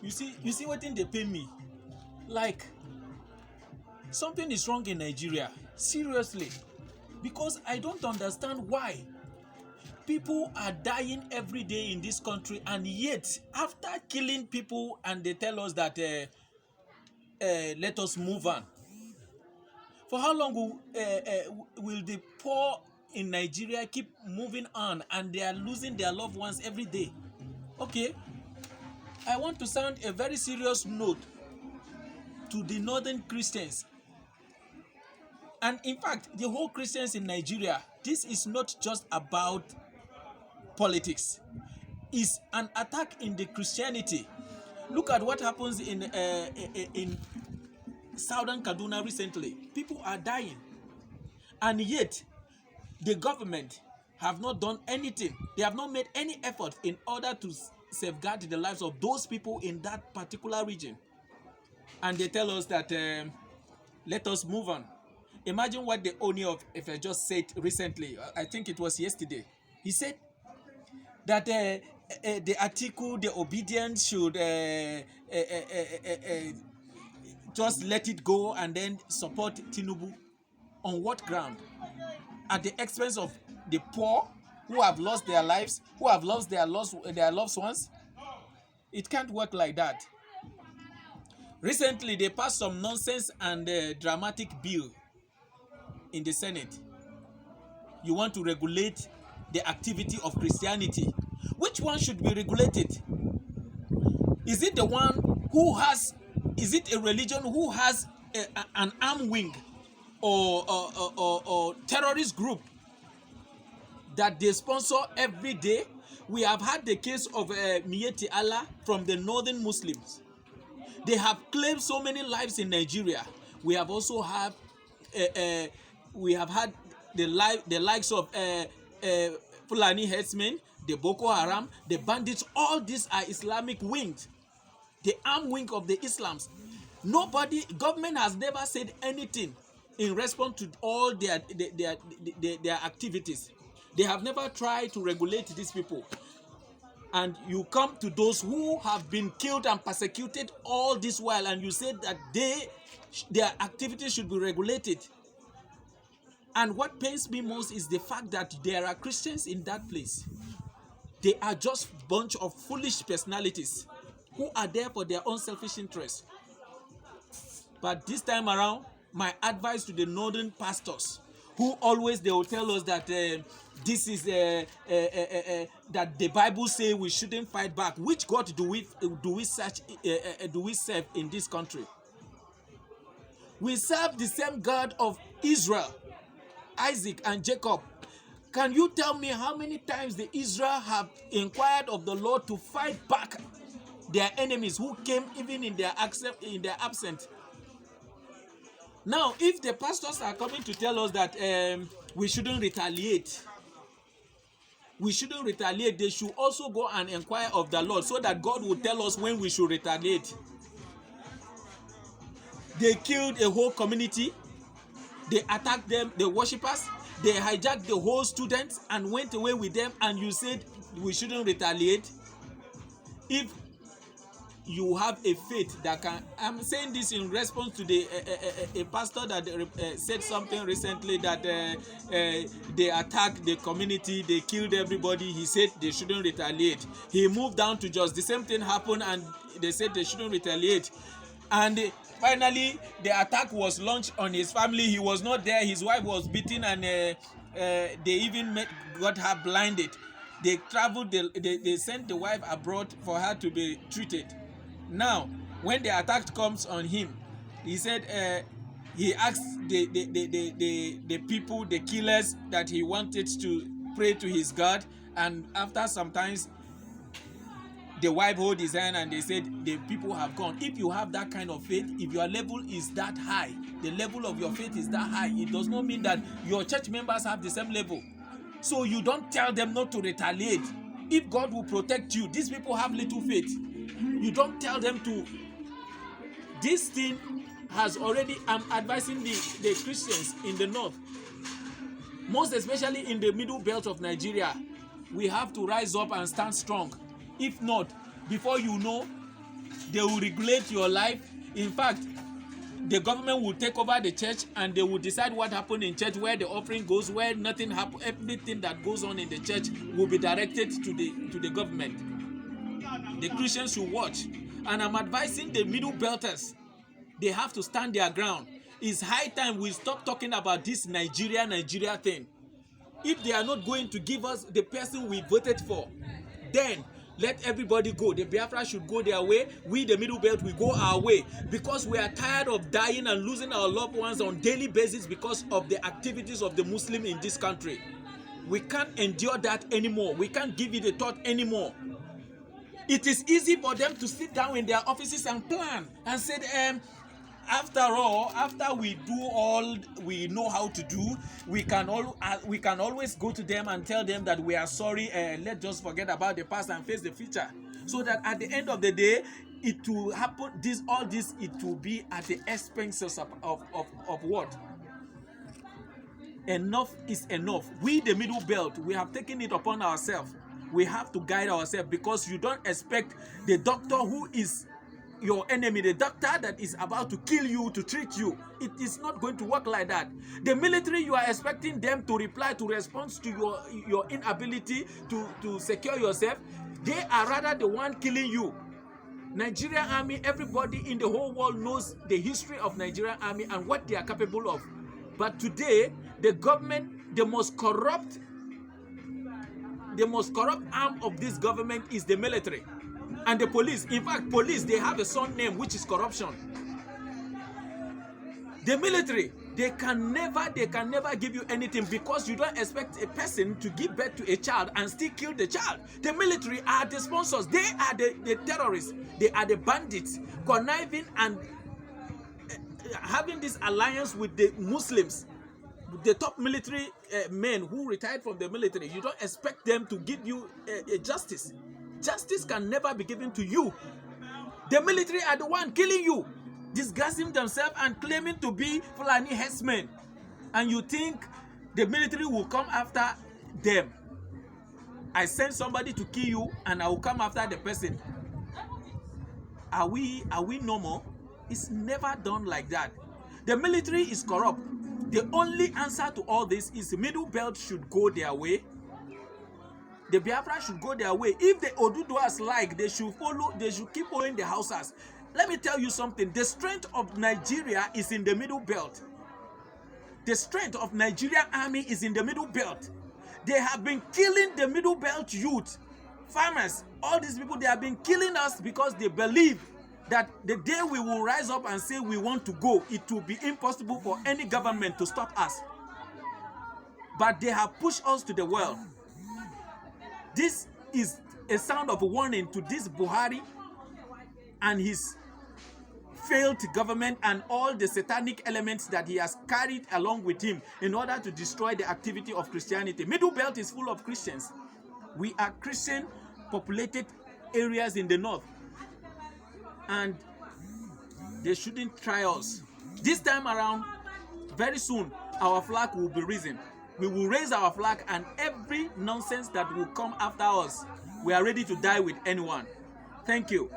You see what thing they pay me? Like something is wrong in Nigeria. Seriously. Because I don't understand why people are dying every day in this country, and yet after killing people and they tell us that let us move on. For how long will the poor in Nigeria keep moving on and they are losing their loved ones every day? Okay, I want to sound a very serious note to the northern Christians. And in fact, the whole Christians in Nigeria, this is not just about politics. It's an attack in the Christianity. Look at what happens in southern Kaduna recently. People are dying. And yet, the government have not done anything. They have not made any effort in order to safeguard the lives of those people in that particular region. And they tell us that let us move on. Imagine what the owner of Ife just said recently. I think it was yesterday. He said that the article, the obedience should just let it go and then support Tinubu. On what ground? At the expense of the poor who have lost their lives, who have lost their loved ones? It can't work like that. Recently, they passed some nonsense and dramatic bill in the Senate. You want to regulate the activity of Christianity. Which one should be regulated? Is it the one who has, is it a religion who has an armed wing or terrorist group that they sponsor every day? We have had the case of Miyetti Allah from the northern Muslims. They have claimed so many lives in Nigeria. We have also had the likes of Fulani herdsmen, the Boko Haram, the bandits. All these are Islamic wings, the armed wing of the Islams. Government has never said anything in response to all their activities. They have never tried to regulate these people. And you come to those who have been killed and persecuted all this while, and you say that their activities should be regulated. And what pains me most is the fact that there are Christians in that place. They are just a bunch of foolish personalities who are there for their own selfish interests. But this time around, my advice to the northern pastors, who always they will tell us that this is that the Bible say we shouldn't fight back. Which God do we serve in this country? We serve the same God of Israel, Isaac and Jacob. Can you tell me how many times the Israel have inquired of the Lord to fight back their enemies who came even in their absence? Now, if the pastors are coming to tell us that we shouldn't retaliate, they should also go and inquire of the Lord so that God will tell us when we should retaliate. They killed a whole community. They attacked them, the worshippers. They hijacked the whole students and went away with them, and you said we shouldn't retaliate. If you have a faith that can, I'm saying this in response to a pastor that said something recently that they attacked the community, they killed everybody. He said they shouldn't retaliate. He moved down to Jos. The same thing happened, and they said they shouldn't retaliate. And finally, the attack was launched on his family. He was not there. His wife was beaten, and they even got her blinded. They traveled. They sent the wife abroad for her to be treated. Now, when the attack comes on him, he said he asked the people, the killers, that he wanted to pray to his God, and after some time, the wife hold his hand and they said the people have gone. If you have that kind of faith, if your level is that high, the level of your faith is that high, it does not mean that your church members have the same level. So you don't tell them not to retaliate. If God will protect you, these people have little faith. You don't tell them to. This thing has already, I'm advising the Christians in the north, most especially in the middle belt of Nigeria, we have to rise up and stand strong. If not, before you know, They will regulate your life. In fact, the government will take over the church and they will decide what happened in church, where the offering goes, where nothing happens. Everything that goes on in the church will be directed to the government. The Christians should watch. And I'm advising the middle belters, they have to stand their ground. It's high time we stop talking about this Nigeria thing. If they are not going to give us the person we voted for, then let everybody go. The Biafra should go their way. We, the middle belt, we go our way, because we are tired of dying and losing our loved ones on daily basis because of the activities of the Muslim in this country. We can't endure that anymore. We can't give it a thought anymore. It is easy for them to sit down in their offices and plan and say, after all, after we do all we know how to do, we can always go to them and tell them that we are sorry. Let's just forget about the past and face the future, so that at the end of the day, it will happen. It will be at the expenses of what? Enough is enough. We, the middle belt, we have taken it upon ourselves. We have to guide ourselves, because you don't expect the doctor who is your enemy, the doctor that is about to kill you, to treat you. It is not going to work like that. The military, you are expecting them to respond to your inability to secure yourself. They are rather the one killing you. Nigerian army, everybody in the whole world knows the history of Nigerian army and what they are capable of. But today, the government, the most corrupt arm of this government is the military and the police. In fact, police, they have a son name, which is corruption. The military, they can never give you anything, because you don't expect a person to give birth to a child and still kill the child. The military are the sponsors. They are the terrorists. They are the bandits, conniving and having this alliance with the Muslims. The top military men who retired from the military, you don't expect them to give you justice. Justice can never be given to you. The military are the one killing you, disguising themselves and claiming to be Fulani herdsmen. And you think the military will come after them. I send somebody to kill you and I will come after the person. Are we normal? It's never done like that. The military is corrupt. The only answer to all this is the middle belt should go their way. The Biafra should go their way. If the Oduduwas like, they should keep following the Hausas. Let me tell you something. The strength of Nigeria is in the middle belt. The strength of Nigerian army is in the middle belt. They have been killing the middle belt youth, farmers, all these people. They have been killing us because they believe that the day we will rise up and say we want to go, it will be impossible for any government to stop us. But they have pushed us to the world. This is a sound of warning to this Buhari and his failed government and all the satanic elements that he has carried along with him in order to destroy the activity of Christianity. Middle Belt is full of Christians. We are Christian populated areas in the north. And they shouldn't try us. This time around, very soon, our flag will be risen. We will raise our flag, and every nonsense that will come after us, we are ready to die with anyone. Thank you.